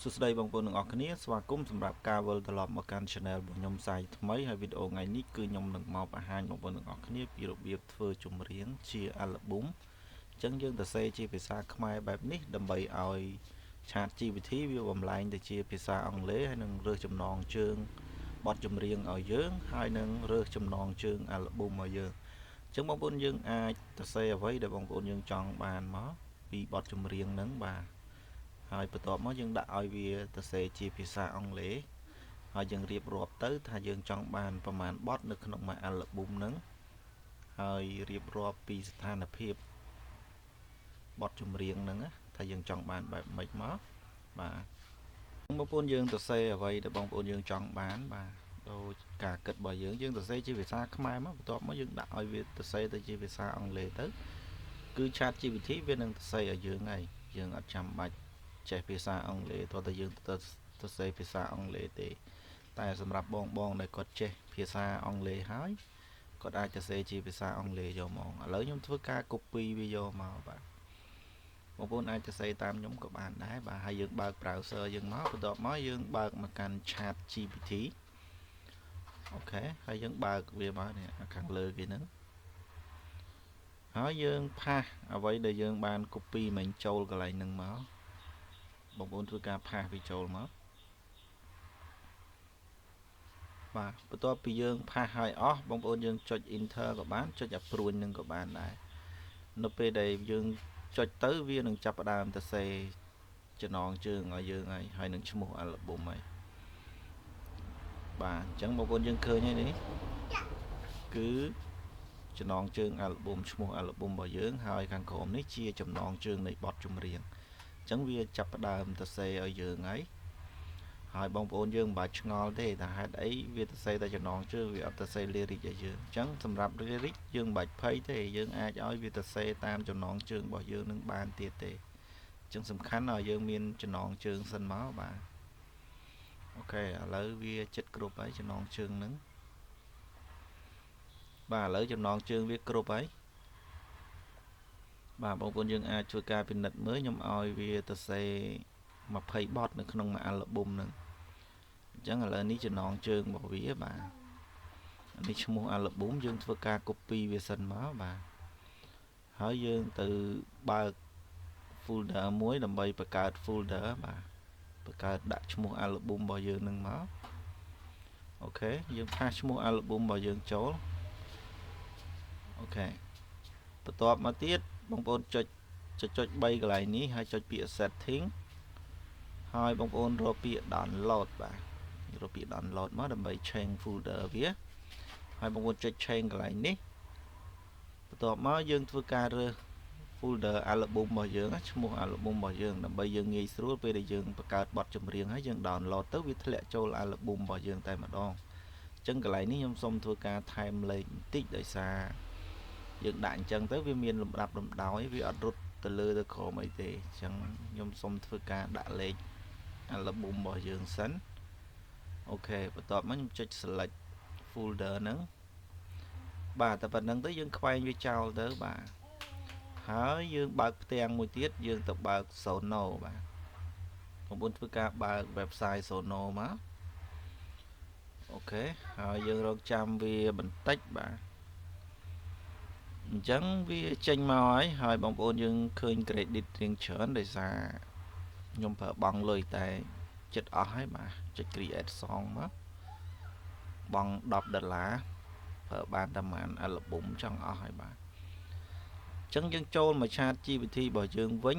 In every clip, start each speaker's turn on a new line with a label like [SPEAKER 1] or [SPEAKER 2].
[SPEAKER 1] សួស្តីបងប្អូនទាំងអស់គ្នាស្វាគមន៍សម្រាប់ការវិលត្រឡប់មកកាន់ Channel របស់ខ្ញុំសាយថ្មីហើយវីដេអូថ្ងៃនេះគឺខ្ញុំនឹងមកបង្ហាញបងប្អូនទាំងអស់គ្នាពីរបៀបធ្វើចម្រៀងជាអាល់ប៊ុមអញ្ចឹងយើងទៅសេជាភាសាខ្មែរបែបនេះដើម្បីឲ្យឆាត GPT វាបំលែងទៅជាភាសាអង់គ្លេសហើយនឹងរើសចំណងជើងបទចម្រៀងឲ្យយើងហើយនឹងរើសចំណងជើងអាល់ប៊ុមឲ្យយើងអញ្ចឹងបងប្អូនយើងអាចទៅសេអ្វីដែលបងប្អូនយើងចង់បានមកពីបទចម្រៀងហ្នឹងបាទហើយបន្ទាប់មកយើងដាក់ឲ្យវាទៅសេជាភាសាអង់គ្លេសហើយយើងរៀបរាប់ទៅថាយើងចង់បានប្រមាណបទនៅក្នុងមួយអាល់ប៊ុមហ្នឹងហើយរៀបរាប់ពីស្ថានភាពបទចម្រៀងហ្នឹងថាយើងចង់បានបែបម៉េចមកបាទបងប្អូនយើងទៅសេអ្វីដែលបងប្អូនយើងចង់បានបាទដូចការគិតរបស់យើងទៅសេជាភាសាខ្មែរមកបន្ទាប់មកយើងដាក់ឲ្យវាទៅសេទៅជាភាសាអង់គ្លេសទៅគឺ Chat GPT វានឹងទៅសេឲ្យយើងហើយយើងអត់ចាំបាច់ចេះភាសាអង់គ្លេសតើតើយើងទៅសេភាសាអង់គ្លេសទេតែសម្រាប់បងដែលគាត់ចេះភាសាអង់គ្លេសហើយគាត់អាចទៅសេជាភាសាអង់គ្លេសយកមកឥឡូវខ្ញុំធ្វើការ copy វាយកមកបាទបងប្អូនអាចទៅសេតាមខ្ញុំក៏បានដែរបាទហើយយើងបើក browser យើងមកបន្ទាប់មកយើងបើកមកកាន់ Chat GPT អូខេហើយយើងបើកវាមកនេះខាងលើគេហ្នឹងហើយយើងផាសអ្វីដែលយើងបាន copy មិញចូលកន្លែងហ្នឹងមកបងប្អូនធ្វើការផាសវាចូលមកបាទបន្ទាប់ពីយើងផាសឲ្យអស់បងប្អូនយើងចុច Enter ក៏បានចុចអាព្រួញនឹងក៏បានដែរនៅពេលដែលយើងចុចទៅវានឹងចាប់ផ្ដើមទៅសេចំណងជើងឲ្យយើងហើយនឹងឈ្មោះអាល់ប៊ុមហើយបាទអញ្ចឹងបងប្អូនយើងឃើញហើយនេះគឺចំណងជើងអាល់ប៊ុមឈ្មោះអាល់ប៊ុមរបស់យើងហើយខាងក្រោមនេះជាចំណងជើងនៃបទចម្រៀងអញ្ចឹងវាចាប់ផ្ដើមទៅសេឲ្យយើងហើយបងប្អូនយើងមិនបាច់ឆ្ងល់ទេថាហេតុអីវាទៅសេតែចំណងជើងវាអត់ទៅសេ lyric ឲ្យយើងអញ្ចឹងសម្រាប់ lyric យើងមិនបាច់ភ័យទេយើងអាចឲ្យវាទៅសេតាមចំណងជើងរបស់យើងនឹងបានទៀតទេអញ្ចឹងសំខាន់ឲ្យយើងមានចំណងជើងសិនមកបាទអូខេឥឡូវវាចិត្តគ្រប់ហើយចំណងជើងហ្នឹងបាទឥឡូវចំណងជើងវាគ្រប់ហើយបាទបងប្អូនយើងអាចជួយការពិនិត្យមើលខ្ញុំឲ្យវាទៅសេ20បទនៅក្នុងមួយអាល់ប៊ុមហ្នឹងអញ្ចឹងឥឡូវនេះចំណងជើងរបស់វាបាទនេះឈ្មោះអាល់ប៊ុមយើងធ្វើការ copy វាសិនមកបាទហើយយើងទៅបើក folder មួយដើម្បីបង្កើត folder បាទបង្កើតដាក់ឈ្មោះអាល់ប៊ុមរបស់យើងនឹងមកអូខេយើងផាសឈ្មោះអាល់ប៊ុមរបស់យើងចូលអូខេបន្ទាប់មកទៀតបងប្អូនចុច3កន្លែងនេះហើយចុចពាក្យ setting ហើយបងប្អូនរកពាក្យ download បាទរកពាក្យ download មកដើម្បី change folder វាហើយបងប្អូនចុច change កន្លែងនេះបន្ទាប់មកយើងធ្វើការរើស folder អាល់ប៊ុមរបស់យើងឈ្មោះអាល់ប៊ុមរបស់យើងដើម្បីយើងងាយស្រួលពេលដែលយើងបង្កើតបទចម្រៀងហើយយើង download ទៅវាធ្លាក់ចូលអាល់ប៊ុមរបស់យើងតែម្ដងអញ្ចឹងកន្លែងនេះខ្ញុំសូមធ្វើការថែមលេខបន្តិចដោយសារយើងដាក់អញ្ចឹងទៅវាមានលំដាប់លំដោយវាអត់រត់ទៅលើទៅក្រោមអីទេអញ្ចឹងខ្ញុំសូមធ្វើការដាក់លេខអាល់ប៊ុមរបស់យើងសិនអូខេបន្ទាប់មកខ្ញុំចុច select folder ហ្នឹងបាទតែប៉ុណ្្នឹងទៅយើងខ្វែងវាចោលទៅបាទហើយយើងបើកផ្ទាំងមួយទៀតយើងទៅបើក Sono បាទបងប្អូនធ្វើការបើក website Sono មកអូខេហើយយើងរកចាំវាបន្តិចបាទអញ្ចឹងវាចេញមកហើយបងប្អូនយើងឃើញ credit រៀងច្រើនដោយសារខ្ញុំប្រើបង់លុយតែចិត្តអស់ហើយបាទចុច create song មកបង់$10ប្រើបានតែប៉ុន្មានអាល់ប៊ុមចង់អស់ហើយបាទអញ្ចឹងយើងចូលមក Chat GPT របស់យើងវិញ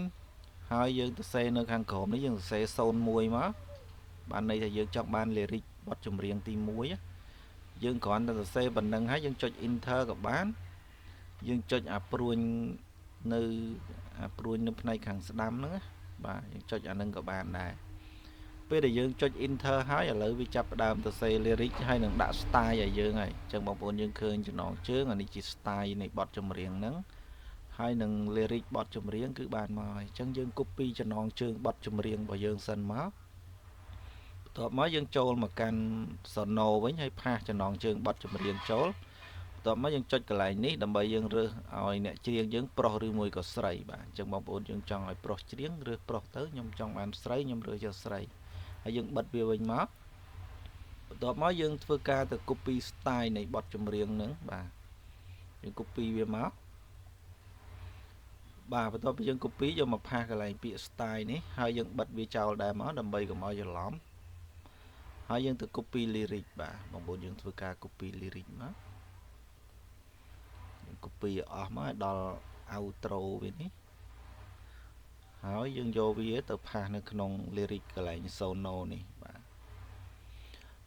[SPEAKER 1] ហើយយើងទៅសេនៅខាងក្រោមនេះយើងសរសេរ01មកបានន័យថាយើងចង់បាន lyric បទចម្រៀងទី1យើងគ្រាន់តែសរសេរប៉ុណ្្នឹងហើយយើងចុច enter ក៏បានយើងចុចអាព្រួញនៅផ្នែកខាងស្ដាំហ្នឹងបាទយើងចុចអាហ្នឹងក៏បានដែរពេលដែលយើងចុច enter ហើយឥឡូវវាចាប់ផ្ដើមទៅសេ lyric ហើយនឹងដាក់ style ឲ្យយើងហើយអញ្ចឹងបងប្អូនយើងឃើញចំណងជើងអានេះជា style នៃបទចម្រៀងហ្នឹងហើយនឹង lyric បទចម្រៀងគឺបានមកហើយអញ្ចឹងយើង copy ចំណងជើងបទចម្រៀងរបស់យើងសិនមកបន្ទាប់មកយើងចូលមកកាន់ Sono វិញហើយផាសចំណងជើងបទចម្រៀងចូល តបមកយើងចុចកន្លែងនេះដើម្បីយើងរើសឲ្យអ្នកច្រៀងយើងប្រុសឬមួយក៏ស្រីបាទអញ្ចឹងបងប្អូនយើងចង់ឲ្យប្រុសច្រៀងរើសប្រុសទៅខ្ញុំចង់បានស្រីខ្ញុំរើសយកស្រីហើយយើងបិទវាវិញមកបន្ទាប់មកយើងធ្វើការទៅ copy style នៃបទចម្រៀងហ្នឹងបាទយើង copy វាមកបាទបន្ទាប់ពីយើង copy យកមកផាសកន្លែងពាក្យ style នេះហើយយើងបិទវាចោលដែរមកដើម្បីកុំឲ្យច្រឡំហើយយើងទៅ copy lyric បាទបងប្អូនយើងធ្វើការ copy lyric មក copy អស់មកឲ្យដល់ outro វានេះហើយយើងយកវាទៅផាសនៅក្នុង lyric កន្លែង sono នេះបាទ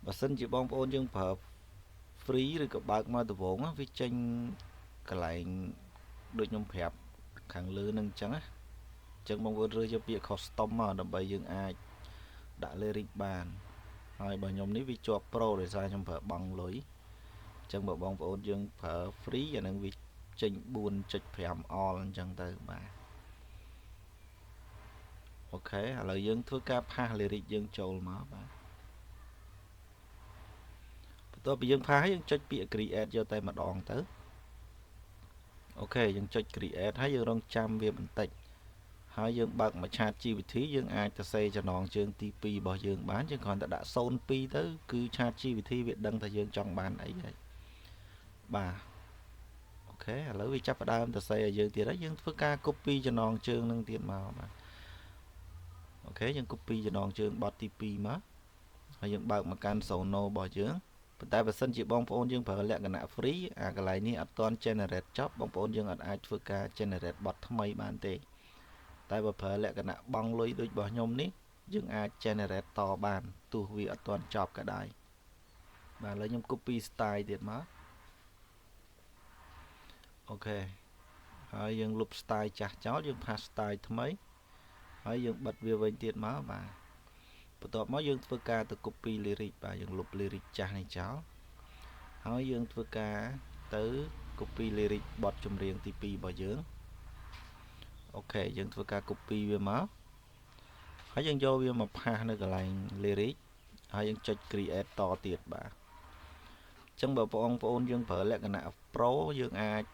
[SPEAKER 1] បើសិនជាបងប្អូនយើងប្រើ free ឬក៏បើកមកដំបូងវាចេញកន្លែងដូចខ្ញុំប្រាប់ខាងលើនឹងអញ្ចឹងណាអញ្ចឹងបងប្អូនរើសយកពាក្យ custom មកដើម្បីយើងអាចដាក់ lyric បានហើយបើខ្ញុំនេះវាជាប់ pro ដោយសារខ្ញុំប្រើបង់លុយអញ្ចឹងបើបងប្អូនយើងប្រើ free អានឹងវាចេញ 4.5 all អញ្ចឹងទៅបាទអូខេឥឡូវយើងធ្វើការផាស lyric យើងចូលមកបាទបន្ទាប់ពីយើងផាសហើយយើងចុចពាក្យ create យកតែម្ដងទៅអូខេយើងចុច create ហើយយើងរងចាំវាបន្តិចហើយយើងបើកមកឆាត GPT យើងអាចទៅសេចំណងជើងទី2របស់យើងបានយើងគ្រាន់តែដាក់02ទៅគឺឆាត GPT វាដឹងថាយើងចង់បានអីហើយបាទអូខេឥឡូវវាចាប់ផ្ដើមទៅសេឲ្យយើងទៀតហើយយើងធ្វើការ copy ចំណងជើងនឹងទៀតមកបាទអូខេយើង copy ចំណងជើងបទទី2មកហើយយើងបើកមកកាន់ Sono របស់យើងប៉ុន្តែបើសិនជាបងប្អូនយើងប្រើលក្ខណៈ free អាកន្លែងនេះអត់ទាន់ generate ចប់បងប្អូនយើងអត់អាចធ្វើការ generate បទថ្មីបានទេតែបើប្រើលក្ខណៈបង់លុយដូចរបស់ខ្ញុំនេះយើងអាច generate តបានទោះវាអត់ទាន់ចប់ក៏ដោយបាទឥឡូវខ្ញុំ copy style ទៀតមកអូខេហើយយើងលុប style ចាស់ចោលយើងផាស style ថ្មីហើយយើងបិទវាវិញទៀតមកបាទបន្ទាប់មកយើងធ្វើការទៅ copy lyric បាទយើងលុប lyric ចាស់នេះចោលហើយយើងធ្វើការទៅ copy lyric បទចម្រៀងទី2របស់យើងអូខេយើងធ្វើការ copy វាមកហើយយើងយកវាមកផាសនៅកន្លែង lyric ហើយយើងចុច create តទៀតបាទអញ្ចឹងបើបងប្អូនយើងប្រើលក្ខណៈ pro យើងអាច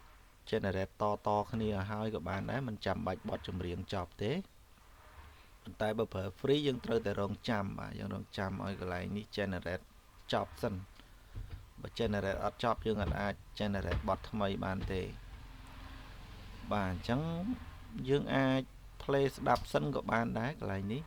[SPEAKER 1] generate តគ្នាហើយក៏បានដែរមិនចាំបាច់បទចម្រៀងចប់ទេប៉ុន្តែបើប្រើ free យើងត្រូវតែរងចាំបាទយើងរងចាំឲ្យកន្លែងនេះ generate ចប់សិនបើ generate អត់ចប់យើងអាច generate បទថ្មីបានទេបាទអញ្ចឹងយើងអាច play ស្ដាប់សិនក៏បានដែរកន្លែងនេះ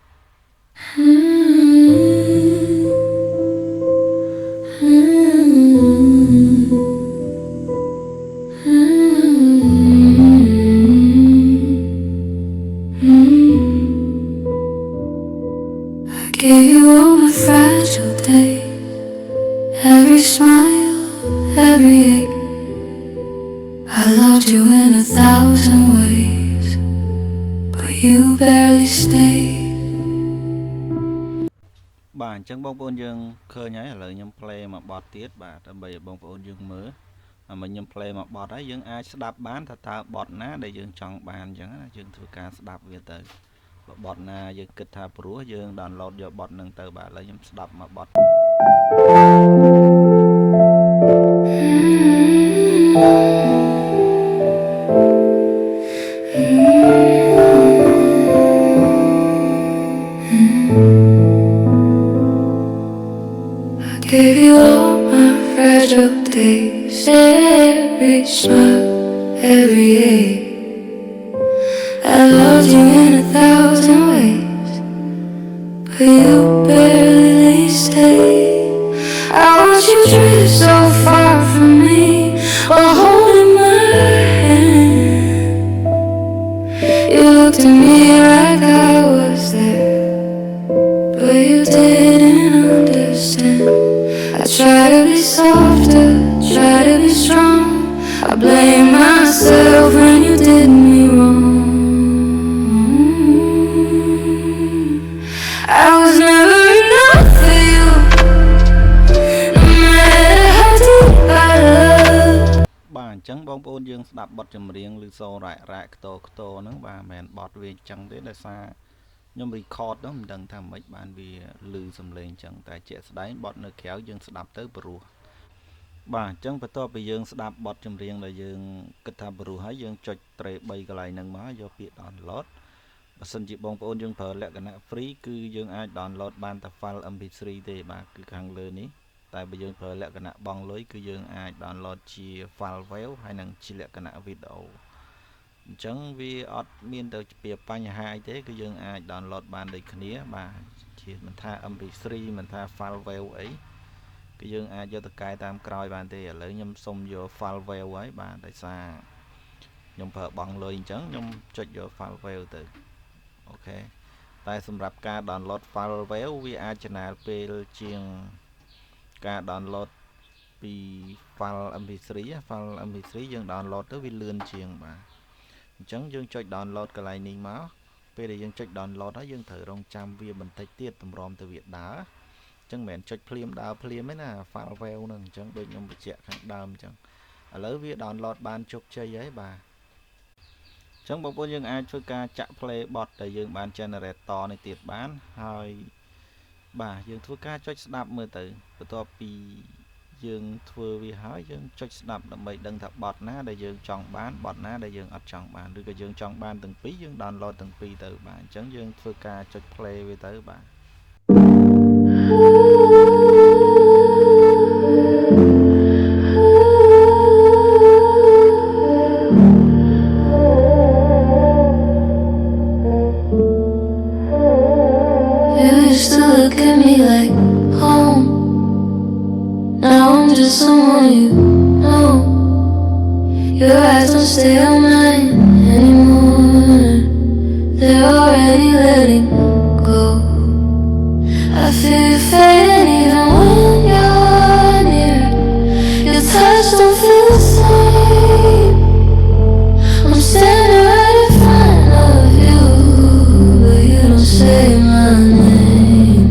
[SPEAKER 2] Gave you all my fragile days, every smile, every ache. I loved you in 1,000 ways, but you barely stayed.
[SPEAKER 1] បាទអញ្ចឹងបងប្អូនយើងឃើញហើយឥឡូវខ្ញុំ play មកបទទៀតបាទដើម្បីឲ្យបងប្អូនយើងមើលហើយខ្ញុំ play មកបទហើយយើងអាចស្ដាប់បានថាតើបទណាដែលយើងចង់បានអញ្ចឹងណាយើងធ្វើការស្ដាប់វាទៅបើបទណាយើងគិតថាព្រោះយើង download យកបទហ្នឹងទៅបាទឥឡូវខ្ញុំស្ដាប់មកបទ
[SPEAKER 2] Gave you all my fragile days, every smile, every ache. I loved you in 1,000 ways, but you barely stayed. I watched you drift so far from me while holding my hand. You looked at me like I was there, but you didn't understand. I try to be softer, try to be strong. I blame myself when you did me wrong. I was never enough for you, no matter how deep I love.
[SPEAKER 1] បាទអញ្ចឹងបងប្អូនយើងស្ដាប់បទចម្រៀងឬសូរ៉ាក់រ៉ាក់ខ្ទរខ្ទរហ្នឹងបាទមិនមែនបទវាអញ្ចឹងទេដោយសារខ្ញុំ record ហ្នឹងមិនដឹងថាម៉េចបានវាឮសំឡេងអញ្ចឹងតែជាក់ស្ដែងបទនៅក្រៅយើងស្ដាប់ទៅព្រោះ បាទអញ្ចឹងបន្ទាប់ពីយើងស្ដាប់បទចម្រៀងដែលយើងគិតថាព្រោះហើយយើងចុចត្រេ3កន្លែងហ្នឹងមកយកពាក្យ download បើសិនជាបងប្អូនយើងប្រើលក្ខណៈ free គឺយើងអាច download បានតែ file MP3 ទេបាទគឺខាងលើនេះតែបើយើងប្រើលក្ខណៈបង់លុយគឺយើងអាច download ជា file wave ហើយនឹងជាលក្ខណៈវីដេអូអញ្ចឹងវាអត់មានទៅជាបញ្ហាអីទេគឺយើងអាច download បានដូចគ្នាបាទជាមិនថា MP3 មិនថា file wave អីគឺយើងអាចយកទៅកែតាមក្រោយបានទេឥឡូវខ្ញុំសុំយក file wave ហើយបាទដោយសារខ្ញុំប្រើបង់លុយអញ្ចឹងខ្ញុំចុចយក file wave ទៅអូខេតែសម្រាប់ការ download file wave វាអាចចំណាយពេលជាងការ download ពី file MP3 យើង download ទៅវាលឿនជាងបាទអញ្ចឹងយើងចុច download កន្លែងនេះមកពេលដែលយើងចុច download ហើយយើងត្រូវរងចាំវាបន្តិចទៀតតម្រាំទៅវាដើរអញ្ចឹងមិនមែនចុចភ្លាមដើរភ្លាមទេណា file wave ហ្នឹងអញ្ចឹងដូចខ្ញុំបញ្ជាក់ខាងដើមអញ្ចឹងឥឡូវវា download បានជោគជ័យហើយបាទអញ្ចឹងបងប្អូនយើងអាចធ្វើការចាក់ play bot ដែលយើងបាន generate តនេះទៀតបានហើយបាទយើងធ្វើការចុចស្ដាប់មើលទៅបន្ទាប់ពីយើងធ្វើវាហើយយើងចុចស្ដាប់ដើម្បីដឹងថាបទណាដែលយើងចង់បានបទណាដែលយើងអត់ចង់បានឬក៏យើងចង់បានទាំងពីរយើង download ទាំងពីរទៅបាទអញ្ចឹងយើងធ្វើការចុច play វាទៅបាទ
[SPEAKER 2] You used to look at me like home. Now I'm just someone you know. Your eyes don't stay on mine anymore. They're already letting go. I feel you fading even when you're near. Your touch don't feel the same. I'm standing right in front of you, but you don't say my name.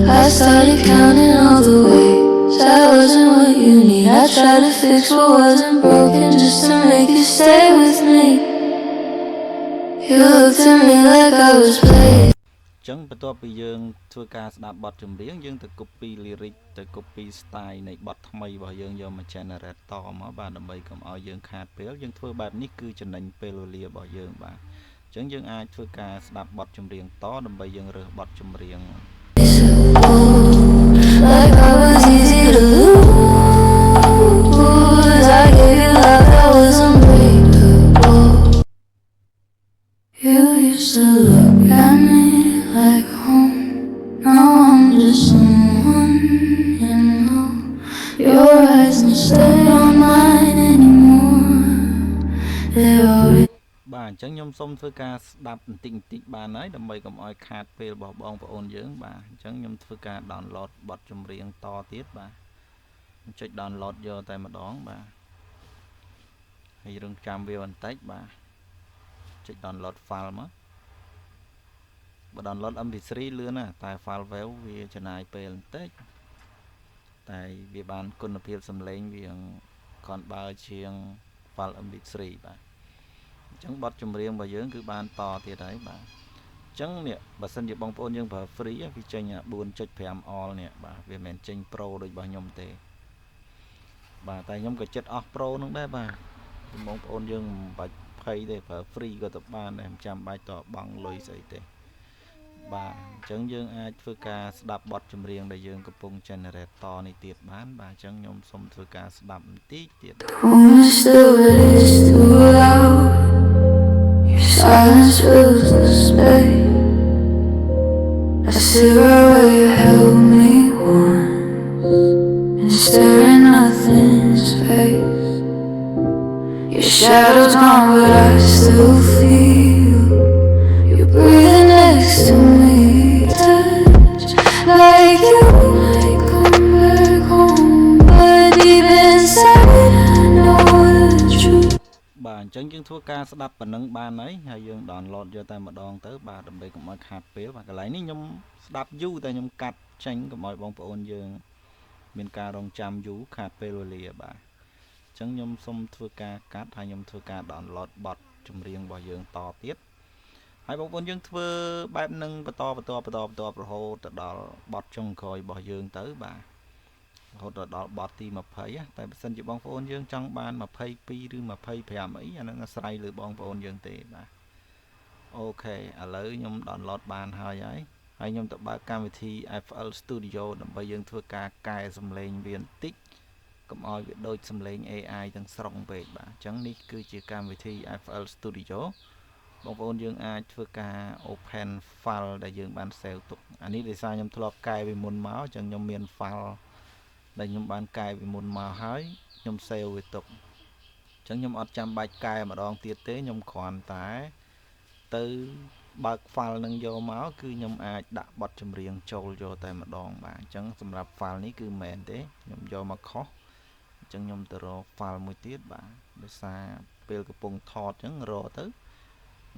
[SPEAKER 2] I started counting all the ways I wasn't what you need. I tried to fix what wasn't broken just to make you stay with me. You looked at me like I was playing.
[SPEAKER 1] ចឹងបន្ទាប់ពីយើងធ្វើការស្ដាប់បទចម្រៀងយើងទៅ copy lyric ទៅ copy style នៃបទថ្មីរបស់យើងយកមក generate តមកបាទដើម្បីកុំឲ្យយើងខាតពេលយើងធ្វើបែបនេះគឺចំណេញពេលវេលារបស់យើងបាទអញ្ចឹងយើងអាចធ្វើការស្ដាប់បទចម្រៀងតដើម្បីយើងរើសបទចម្រៀង
[SPEAKER 2] Like I was easy to lose. I gave you love that was unbreakable. You used to look at me like home. Now I'm just someone you know. Your eyes don't stay on mine anymore. They already
[SPEAKER 1] បាទអញ្ចឹងខ្ញុំសូមធ្វើការស្ដាប់បន្តិចបានហើយដើម្បីកុំឲ្យខាតពេលរបស់បងប្អូនយើងបាទអញ្ចឹងខ្ញុំធ្វើការ download បទចម្រៀងតទៀតបាទខ្ញុំចុច download យកតែម្ដងបាទហើយរងចាំវាបន្តិចបាទចុច download file មកបើ download MP3 លឿនណាស់តែ file wave វាចំណាយពេលបន្តិចតែវាបានគុណភាពសំឡេងវាគ្រាន់បើជាង file MP3 បាទអញ្ចឹងបទចម្រៀងរបស់យើងគឺបានតទៀតហើយបាទអញ្ចឹងនេះបើសិនជាបងប្អូនយើងប្រើ free វាចេញ 4.5 all នេះបាទវាមិនមែនចេញ pro ដូចរបស់ខ្ញុំទេបាទតែខ្ញុំក៏ចិត្តអស់ pro នឹងដែរបាទបងប្អូនយើងមិនបាច់ភ័យទេប្រើ free ក៏ទៅបានដែរមិនចាំបាច់តបង់លុយស្អីទេបាទអញ្ចឹងយើងអាចធ្វើការស្ដាប់បទចម្រៀងដែលយើងកំពុង generate តនេះទៀតបានបាទអញ្ចឹងខ្ញុំសូមធ្វើការស្ដាប់បន្តិចទៀត
[SPEAKER 2] Promise still it is too loud. Your silence fills the space. I sit right where you held me once and stare at nothing's face. Your shadow's gone, but I still feel you breathing next to me. Touch like you might come back home, but deep inside I know the truth.
[SPEAKER 1] បាទអញ្ចឹងយើងធ្វើការស្ដាប់ប៉ុណ្ណឹងបានហើយយើង download យកតែម្ដងទៅបាទដើម្បីកុំឲ្យខាតពេលបាទកន្លែងនេះខ្ញុំស្ដាប់យូរតែខ្ញុំកាត់ចេញកុំឲ្យបងប្អូនយើងមានការរងចាំយូរខាតពេលវេលាបាទអញ្ចឹងខ្ញុំសូមធ្វើការកាត់ហើយខ្ញុំធ្វើការ download បទចម្រៀងរបស់យើងតទៀតហើយបងប្អូនយើងធ្វើបែបហ្នឹងបន្តរហូតទៅដល់បទចុងក្រោយរបស់យើងទៅបាទ ហូតដល់បទទី20តែបើសិនជាបងប្អូនយើងចង់បាន22ឬ25អីអានឹងអាស្រ័យលើបងប្អូនយើងទេបាទអូខេឥឡូវខ្ញុំ download បានហើយខ្ញុំទៅបើកកម្មវិធី FL Studio ដើម្បីយើងធ្វើការកែសំឡេងវាបន្តិចកុំឲ្យវាដូចសំឡេង AI ទាំងស្រុងពេកបាទអញ្ចឹងនេះគឺជាកម្មវិធី FL Studio បងប្អូនយើងអាចធ្វើការ open file ដែលយើងបាន save ទុកអានេះដោយសារខ្ញុំធ្លាប់កែពីមុនមកអញ្ចឹងខ្ញុំមាន file ដែលខ្ញុំបានកែពីមុនមកហើយខ្ញុំ save វាទុកអញ្ចឹងខ្ញុំអត់ចាំបាច់កែម្ដងទៀតទេខ្ញុំគ្រាន់តែទៅបើក file នឹងយកមកគឺខ្ញុំអាចដាក់បទចម្រៀងចូលយកតែម្ដងបាទអញ្ចឹងសម្រាប់ file នេះគឺមែនទេខ្ញុំយកមកខុសអញ្ចឹងខ្ញុំទៅរក file មួយទៀតបាទដោយសារពេលកំពុងថតអញ្ចឹងរកទៅ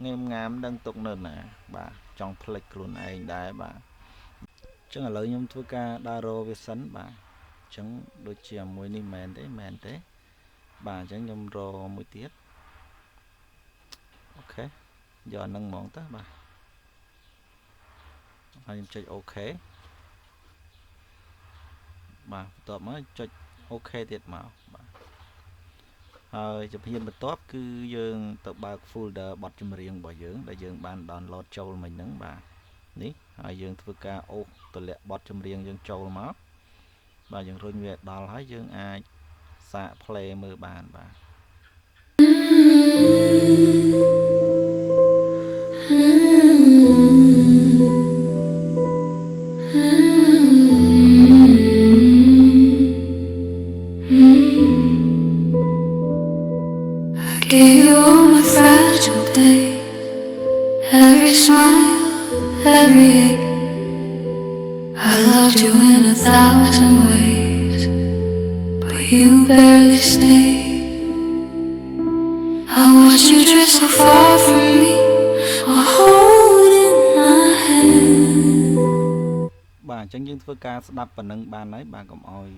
[SPEAKER 1] ងាមដឹងទុកនៅណាបាទចង់ផ្លិចខ្លួនឯងដែរបាទអញ្ចឹងឥឡូវខ្ញុំធ្វើការដើររកវាសិនបាទអញ្ចឹងដូចជាមួយនេះមែនទេបាទអញ្ចឹងខ្ញុំរកមួយទៀតអូខេយកហ្នឹងហ្មងទៅបាទហើយខ្ញុំចុចអូខេបាទបន្ទាប់មកចុចអូខេទៀតមកបាទហើយជំហានបន្ទាប់គឺយើងទៅបើក folder បទចម្រៀងរបស់យើងដែលយើងបាន download ចូលមិញហ្នឹងបាទនេះហើយយើងធ្វើការអូសទម្លាក់បទចម្រៀងយើងចូលមកបាទយើងរុញវាដល់ហើយយើងអាចសាក play មើលបានបាទ
[SPEAKER 2] Gave you all my fragile days, every smile, every ache. I loved you in 1,000 ways, but you barely stayed. I watched you drift so far from me, while holding my hand.
[SPEAKER 1] បាទអញ្ចឹងយើងធ្វើការស្ដាប់ប៉ុណ្ណឹងបានហើយបាទកុំឲ្យ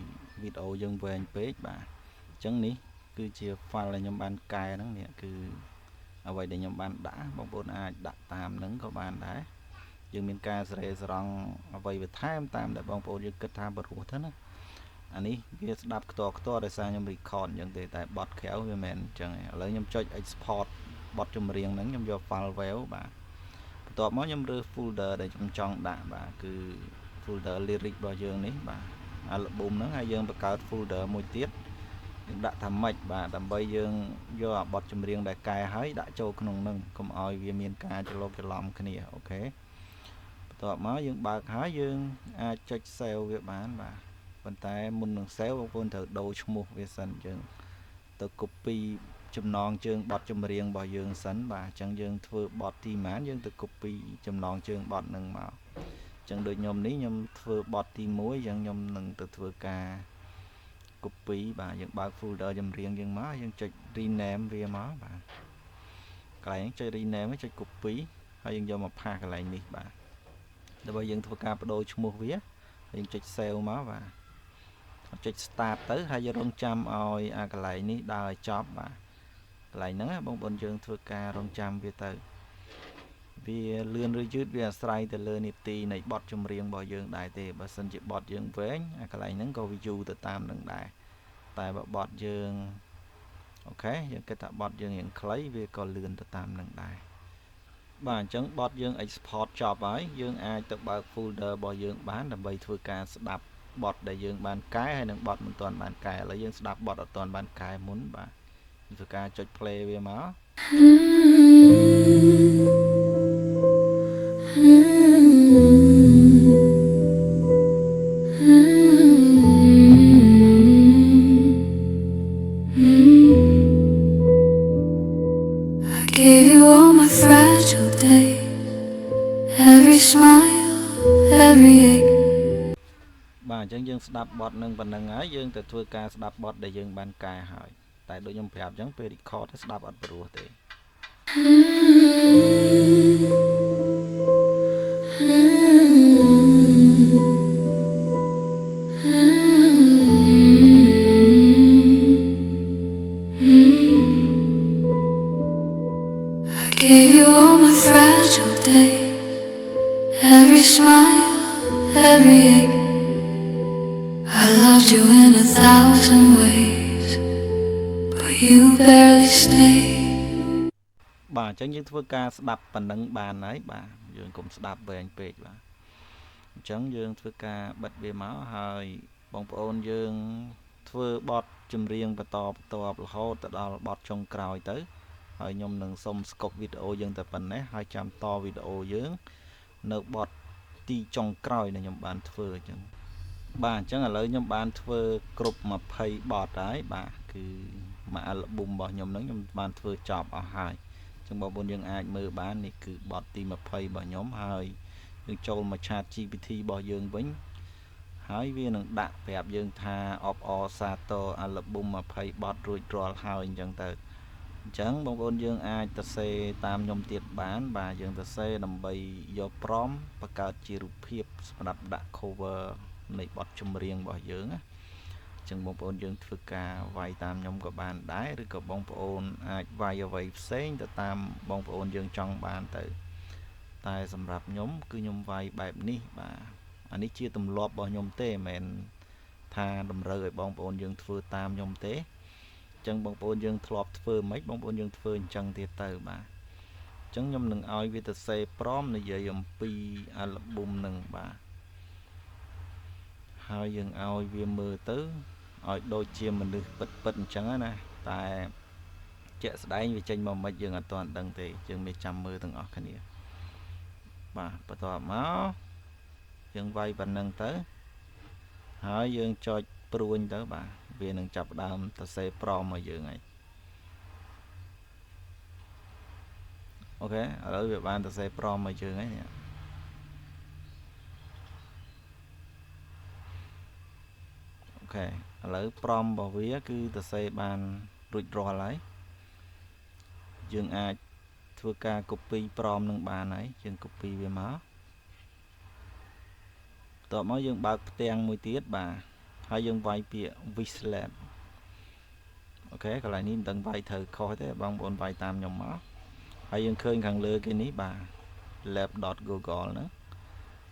[SPEAKER 1] វីដេអូយើងវែងពេកបាទអញ្ចឹងនេះគឺជា file ដែលខ្ញុំបានកែហ្នឹងនេះគឺអ្វីដែលខ្ញុំបានដាក់បងប្អូនអាចដាក់តាមហ្នឹងក៏បានដែរយើងមានការសរេស្រង់អ្វីបន្ថែមតាមដែលបងប្អូនយើងគិតថាបរោះទៅណាអានេះវាស្ដាប់ខ្ទាល់ដោយសារខ្ញុំ record អញ្ចឹងទេតែបទក្រៅវាមិនអញ្ចឹងឥឡូវខ្ញុំចុច export បទចម្រៀងហ្នឹងខ្ញុំយក file wave បាទបន្ទាប់មកខ្ញុំរើស folder ដែលខ្ញុំចង់ដាក់បាទគឺ folder lyric របស់យើងនេះបាទ album ហ្នឹងហើយយើងបង្កើត folder មួយទៀតយើងដាក់ថាម៉េចបាទដើម្បីយើងយកអាបទចម្រៀងដែលកែហើយដាក់ចូលក្នុងហ្នឹងកុំឲ្យវាមានការច្រឡូកច្រឡំគ្នាអូខេបន្ទាប់មកយើងបើកហើយយើងអាចចុច save វាបានបាទប៉ុន្តែមុននឹង save បងប្អូនត្រូវដូរឈ្មោះវាសិនយើងទៅ copy ចំណងជើងបទចម្រៀងរបស់យើងសិនបាទអញ្ចឹងយើងធ្វើបទទីម៉ានយើងទៅ copy ចំណងជើងបទហ្នឹងមកអញ្ចឹងដូចខ្ញុំនេះខ្ញុំធ្វើបទទី1អញ្ចឹងខ្ញុំនឹងទៅធ្វើការ copy បាទយើងបើក folder ចម្រៀងយើងមកយើងចុច rename វាមកបាទកន្លែងចុច rename ចុច copy ហើយយើងយកមកផាសកន្លែងនេះបាទដើម្បីយើងធ្វើការបដូរឈ្មោះវាហើយយើងចុច save មកបាទចុច start ទៅហើយយើងរងចាំឲ្យអាកន្លែងនេះដើរឲ្យចប់បាទកន្លែងហ្នឹងបងប្អូនយើងធ្វើការរងចាំវាទៅវាលឿនឬយឺតវាអាស្រ័យទៅលើនីតិនៃបទចម្រៀងរបស់យើងដែរទេបើសិនជាបទយើងវែងអាកន្លែងហ្នឹងក៏វាយូរទៅតាមនឹងដែរតែបើបទយើងអូខេយើងគិតថាបទយើងរៀងខ្លីវាក៏លឿនទៅតាមនឹងដែរបាទអញ្ចឹងបទយើង export ចប់ហើយយើងអាចទៅបើក folder របស់យើងបានដើម្បីធ្វើការស្ដាប់បទដែលយើងបានកែហើយនិងបទមិនទាន់បានកែឥឡូវយើងស្ដាប់បទអត់ទាន់បានកែមុនបាទធ្វើការចុច play វាមក
[SPEAKER 2] Gave you all my fragile days, every smile, every ache.
[SPEAKER 1] បាទអញ្ចឹងយើងស្ដាប់បទនឹងប៉ុណ្្នឹងហើយយើងទៅធ្វើការស្ដាប់បទដែលយើងបានកែហើយតែដូចខ្ញុំប្រាប់អញ្ចឹងពេល record ទៅស្ដាប់អត់ព្រោះទេ
[SPEAKER 2] Gave you all my fragile days, every smile, every ache. I loved you in 1,000 ways, but you barely stayed.
[SPEAKER 1] បាទអញ្ចឹងយើងធ្វើការស្ដាប់ប៉ុណ្ណឹងបានហើយបាទយើងកុំស្ដាប់វែងពេកបាទអញ្ចឹងយើងធ្វើការបិទវាមកហើយបងប្អូនយើងធ្វើបទចម្រៀងបន្តរហូតទៅដល់បទចុងក្រោយទៅហើយខ្ញុំនឹងសុំស្កប់វីដេអូយើងតែប៉ុណ្ណេះហើយចាំតវីដេអូយើងនៅបទទីចុងក្រោយដែលខ្ញុំបានធ្វើអញ្ចឹងបាទអញ្ចឹងឥឡូវខ្ញុំបានធ្វើគ្រប់20បទហើយបាទគឺមួយអាល់ប៊ុមរបស់ខ្ញុំហ្នឹងខ្ញុំបានធ្វើចប់អស់ហើយអញ្ចឹងបងប្អូនយើងអាចមើលបាននេះគឺបទទី20របស់ខ្ញុំហើយយើងចូលមក Chat GPT របស់យើងវិញហើយវានឹងដាក់ប្រាប់យើងថាអបអសាទរអាល់ប៊ុម20បទរួចរាល់ហើយអញ្ចឹងទៅអញ្ចឹងបងប្អូនយើងអាចទៅសេតាមខ្ញុំទៀតបានបាទយើងទៅសេដើម្បីយកព្រមបង្កើតជារូបភាពសម្រាប់ដាក់ cover នៃបទចម្រៀងរបស់យើងណាអញ្ចឹងបងប្អូនយើងធ្វើការវាយតាមខ្ញុំក៏បានដែរឬក៏បងប្អូនអាចវាយអ្វីផ្សេងទៅតាមបងប្អូនយើងចង់បានទៅតែសម្រាប់ខ្ញុំគឺខ្ញុំវាយបែបនេះបាទអានេះជាទម្លាប់របស់ខ្ញុំទេមិនមែនថាតម្រូវឲ្យបងប្អូនយើងធ្វើតាមខ្ញុំទេអញ្ចឹងបងប្អូនយើងធ្លាប់ធ្វើមិនបងប្អូនយើងធ្វើអញ្ចឹងទៀតទៅបាទអញ្ចឹងខ្ញុំនឹងឲ្យវាទៅសេព្រមនិយាយអំពីអាល់ប៊ុមនឹងបាទហើយយើងឲ្យវាមើលទៅឲ្យដូចជាមនុស្សពិតអញ្ចឹងណាតែជាក់ស្ដែងវាចេញមកមិនយើងអត់ទាន់ដឹងទេយើងមានចាំមើលទាំងអស់គ្នាបាទបន្ទាប់មកយើងវាយប៉ុណ្ណឹងទៅហើយយើងចុចព្រួញទៅបាទវានឹងចាប់ផ្ដើមទៅសេព្រមមកយើងហើយអូខេឥឡូវវាបានទៅសេព្រមមកយើងហើយនេះអូខេឥឡូវព្រមរបស់វាគឺទៅសេបានរួចរាល់ហើយយើងអាចធ្វើការ copy ព្រមនឹងបានហើយយើង copy វាមកតបមកយើងបើកផ្ទាំងមួយទៀតបាទហើយយើងវាយពាក្យ Wishlet អូខេកន្លែងនេះមិនដឹងវាយត្រូវខុសទេបងប្អូនវាយតាមខ្ញុំមកហើយយើងឃើញខាងលើគេនេះបាទ lab.google ហ្នឹង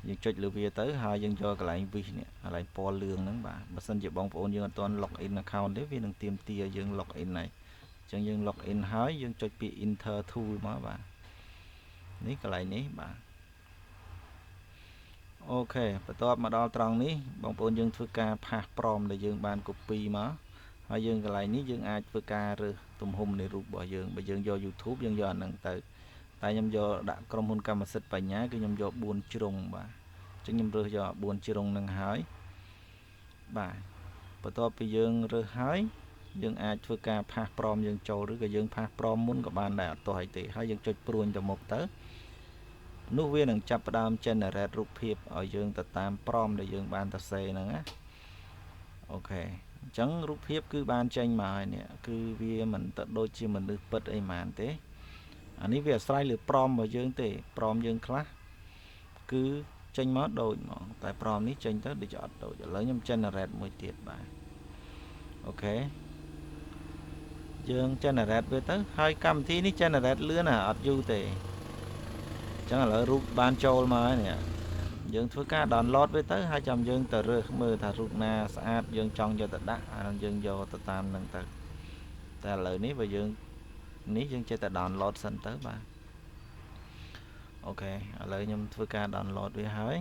[SPEAKER 1] យើងចុចលើវាទៅហើយយើងយកកន្លែង wish នេះកន្លែងពណ៌លឿងហ្នឹងបាទបើសិនជាបងប្អូនយើងអត់ទាន់ log in account ទេវានឹងទាមទារយើង log in ហើយអញ្ចឹងយើង log in ហើយយើងចុចពាក្យ enter tool មកបាទនេះកន្លែងនេះបាទអូខេបន្ទាប់មកដល់ត្រង់នេះបងប្អូនយើងធ្វើការផាសព្រមដែលយើងបាន copy មកហើយយើងកន្លែងនេះយើងអាចធ្វើការរើសទំហំនៃរូបរបស់យើងបើយើងយក YouTube យើងយកអាហ្នឹងទៅតែខ្ញុំយកដាក់ក្រុមហ៊ុនកម្មសិទ្ធិបញ្ញាគឺខ្ញុំយក4ជ្រុងបាទអញ្ចឹងខ្ញុំរើសយក4ជ្រុងហ្នឹងហើយបាទបន្ទាប់ពីយើងរើសហើយយើងអាចធ្វើការផាសព្រមយើងចូលឬក៏យើងផាសព្រមមុនក៏បានដែរអត់ទាស់អីទេហើយយើងចុចព្រួញទៅមុខទៅនោះវានឹងចាប់ផ្ដើម generate រូបភាពឲ្យយើងទៅតាមព្រមដែលយើងបានទៅសេហ្នឹងណាអូខេអញ្ចឹងរូបភាពគឺបានចេញមកហើយនេះគឺវាមិនទៅដូចជាមនុស្សពិតអីហ្មងទេអានេះវាអាស្រ័យលើព្រមរបស់យើងទេព្រមយើងខ្លះគឺចេញមកដូចហ្មងតែព្រមនេះចេញទៅដូចអត់ដូចឥឡូវខ្ញុំ generate មួយទៀតបាទអូខេយើង generate វាទៅហើយកម្មវិធីនេះ generate លឿនណាអត់យូរទេអញ្ចឹងឥឡូវរូបបានចូលមកហើយនេះយើងធ្វើការ download វាទៅហើយចាំយើងទៅរើសមើលថារូបណាស្អាតយើងចង់យកទៅដាក់អានឹងយើងយកទៅតាមនឹងទៅតែឥឡូវនេះបើយើងនេះយើងចេះតែ download សិនទៅបាទអូខេឥឡូវខ្ញុំធ្វើការ download វាហើយ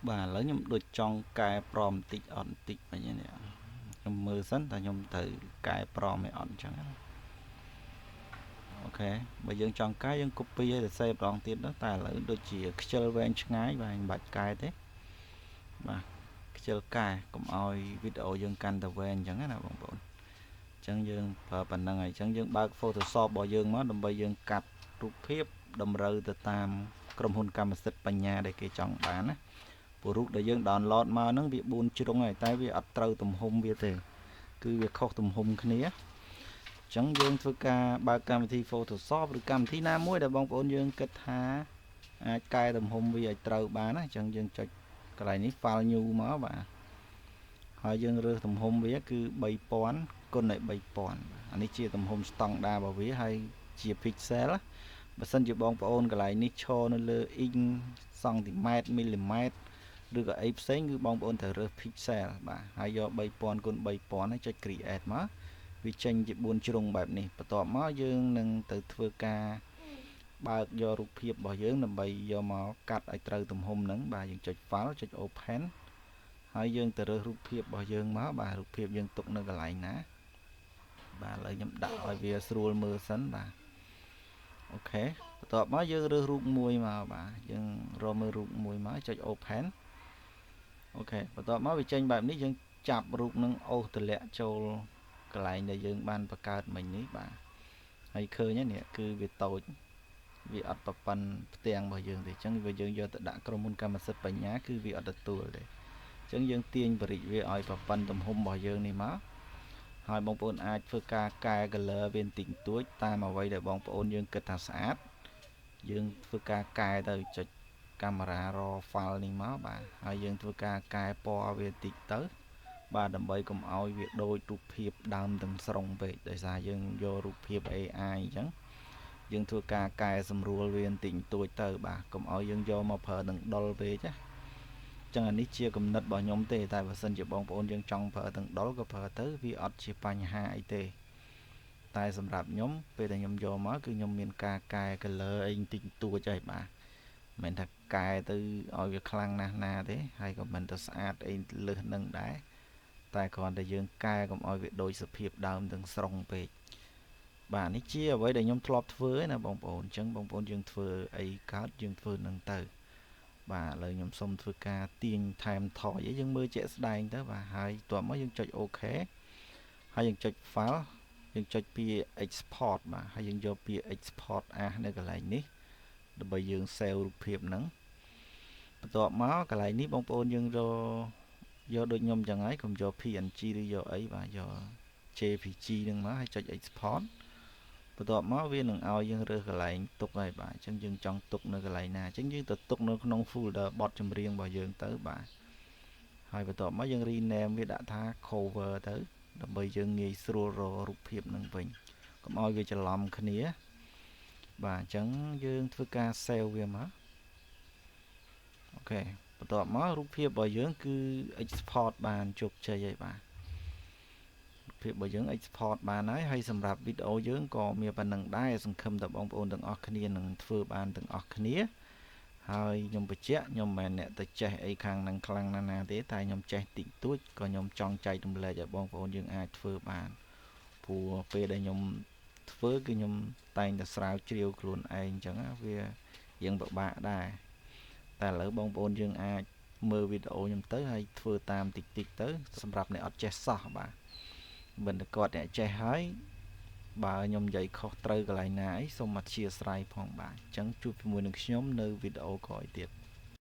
[SPEAKER 1] បាទឥឡូវខ្ញុំដូចចង់កែព្រមបន្តិចអត់បន្តិចអីនេះខ្ញុំមើលសិនតែខ្ញុំត្រូវកែព្រមឲ្យអត់អញ្ចឹងអូខេបើយើងចង់កែយើង copy ឲ្យទៅ save ម្ដងទៀតតែឥឡូវដូចជាខ្ជិលវែងឆ្ងាយបាទមិនបាច់កែទេបាទខ្ជិលកែកុំឲ្យវីដេអូយើងកាន់តែវែងអញ្ចឹងណាបងប្អូនអញ្ចឹងយើងប្រើប៉ុណ្្នឹងហើយអញ្ចឹងយើងបើក Photoshop របស់យើងមកដើម្បីយើងកាត់រូបភាពតម្រូវទៅតាមក្រុមហ៊ុនកម្មសិទ្ធិបញ្ញាដែលគេចង់បានណាព្រោះរូបដែលយើង download មកហ្នឹងវា4ជ្រុងហើយតែវាអត់ត្រូវទំហំវាទេគឺវាខុសទំហំគ្នាអញ្ចឹងយើងធ្វើការបើកកម្មវិធី Photoshop ឬកម្មវិធីណាមួយដែលបងប្អូនយើងគិតថាអាចកែទំហំវាឲ្យត្រូវបានណាអញ្ចឹងយើងចុចកន្លែងនេះ file new មកបាទហើយយើងរើសទំហំវាគឺ3000 គុណឲ្យ3000អានេះជាទំហំស្តង់ដាររបស់វាហើយជា pixel បើសិនជាបងប្អូនកន្លែងនេះឈរនៅលើ inch សង់ទីម៉ែត្រមីលីម៉ែត្រ ឬក៏អីផ្សេងគឺបងប្អូនត្រូវរើស pixel បាទហើយយក 3000 គុណ 3000 ហើយចុច create មកវាចេញជា4ជ្រុងបែបនេះបន្ទាប់មកយើងនឹងទៅធ្វើការបើកយករូបភាពរបស់យើងដើម្បីយកមកកាត់ឲ្យត្រូវទំហំហ្នឹងបាទយើងចុច file ចុច open ហើយយើងទៅរើសរូបភាពរបស់យើងមកបាទរូបភាពយើងទុកនៅកន្លែងណាបាទឥឡូវខ្ញុំដាក់ឲ្យវាស្រួលមើលសិនបាទអូខេបន្ទាប់មកយើងរើសរូបមួយមកបាទយើងរកមើលរូបមួយមកចុច open អូខេបន្ទាប់មកវាចេញបែបនេះយើងចាប់រូបនឹងអូសទម្លាក់ចូលកន្លែងដែលយើងបានបង្កើតមិញនេះបាទហើយឃើញនេះគឺវាតូចវាអត់ប្រព័ន្ធផ្ទាំងរបស់យើងទេអញ្ចឹងវាយើងយកទៅដាក់ក្រុមហ៊ុនកម្មសិទ្ធិបញ្ញាគឺវាអត់ទទួលទេអញ្ចឹងយើងទាញបរិយាវាឲ្យប្រព័ន្ធទំហំរបស់យើងនេះមកហើយបងប្អូនអាចធ្វើការកែ color វាបន្តិចបន្តួចតាមអ្វីដែលបងប្អូនយើងគិតថាស្អាតយើងធ្វើការកែទៅចុចកាមេរ៉ារ file នេះមកបាទហើយយើងធ្វើការកែពណ៌វាបន្តិចទៅបាទដើម្បីកុំឲ្យវាដូចរូបភាពដើមទាំងស្រុងពេកដោយសារយើងយករូបភាព AI អញ្ចឹងយើងធ្វើការកែសម្រួលវាបន្តិចបន្តួចទៅបាទកុំឲ្យយើងយកមកប្រើនឹងដុលពេកណាចឹងអានេះជាគំនិតរបស់ខ្ញុំទេតែបើសិនជាបងប្អូនយើងចង់ប្រើទាំងដុលក៏ប្រើទៅវាអត់ជាបញ្ហាអីទេតែសម្រាប់ខ្ញុំពេលដែលខ្ញុំយកមកគឺខ្ញុំមានការកែ color អីបន្តិចបន្តួចហើយបាទមិនមែនថាកែទៅឲ្យវាខ្លាំងណាស់ណាទេហើយក៏មិនទៅស្អាតអីលើសនឹងដែរតែគ្រាន់តែយើងកែកុំឲ្យវាដូចសភាពដើមទាំងស្រុងពេកបាទនេះជាអ្វីដែលខ្ញុំធ្លាប់ធ្វើណាបងប្អូនអញ្ចឹងបងប្អូនយើងធ្វើអីកើតយើងធ្វើនឹងទៅបាទឥឡូវខ្ញុំសុំធ្វើការទាញថែមថយឲ្យយើងមើលជាក់ស្ដែងទៅបាទហើយបន្ទាប់មកយើងចុច OK ហើយយើងចុច file យើងចុចពាក្យ export បាទហើយយើងយកពាក្យ export as នៅកន្លែងនេះដើម្បីយើង save រូបភាពហ្នឹងបន្ទាប់មកកន្លែងនេះបងប្អូនយើងយកដូចខ្ញុំចឹងហើយកុំយក PNG ឬយកអីបាទយក JPG ហ្នឹងមកហើយចុច export បន្ទាប់មកវានឹងឲ្យយើងរើសកន្លែងទុកហើយបាទអញ្ចឹងយើងចង់ទុកនៅកន្លែងណាអញ្ចឹងយើងទៅទុកនៅក្នុង folder បទចម្រៀងរបស់យើងទៅបាទហើយបន្ទាប់មកយើង rename វាដាក់ថា cover ទៅដើម្បីយើងងាយស្រួលរករូបភាពនឹងវិញកុំឲ្យវាច្រឡំគ្នាបាទអញ្ចឹងយើងធ្វើការ save វាមកអូខេបន្ទាប់មករូបភាពរបស់យើងគឺ export បានជោគជ័យហើយបាទភាពរបស់យើង export បានហើយសម្រាប់វីដេអូយើងក៏មានប៉ុណ្្នឹងដែរសង្ឃឹមថាបងប្អូនទាំងអស់គ្នានឹងធ្វើបានទាំងអស់គ្នាហើយខ្ញុំបញ្ជាក់ខ្ញុំមិនមែនអ្នកទៅចេះអីខាងហ្នឹងខ្លាំងណាស់ទេតែខ្ញុំចេះតិចតួចក៏ខ្ញុំចង់ចែករំលែកឲ្យបងប្អូនយើងអាចធ្វើបានព្រោះពេលដែលខ្ញុំធ្វើគឺខ្ញុំតែងតែស្រាវជ្រាវខ្លួនឯងអញ្ចឹងវារៀងពិបាកដែរតែឥឡូវបងប្អូនយើងអាចមើលវីដេអូខ្ញុំទៅហើយធ្វើតាមតិចតិចទៅសម្រាប់អ្នកអត់ចេះសោះបាទមិនតែគាត់អ្នកចេះហើយបើខ្ញុំនិយាយខុសត្រូវកន្លែងណាអីសូមអធិស្ឋានផងបាទអញ្ចឹងជួបជាមួយនឹងខ្ញុំនៅវីដេអូក្រោយទៀត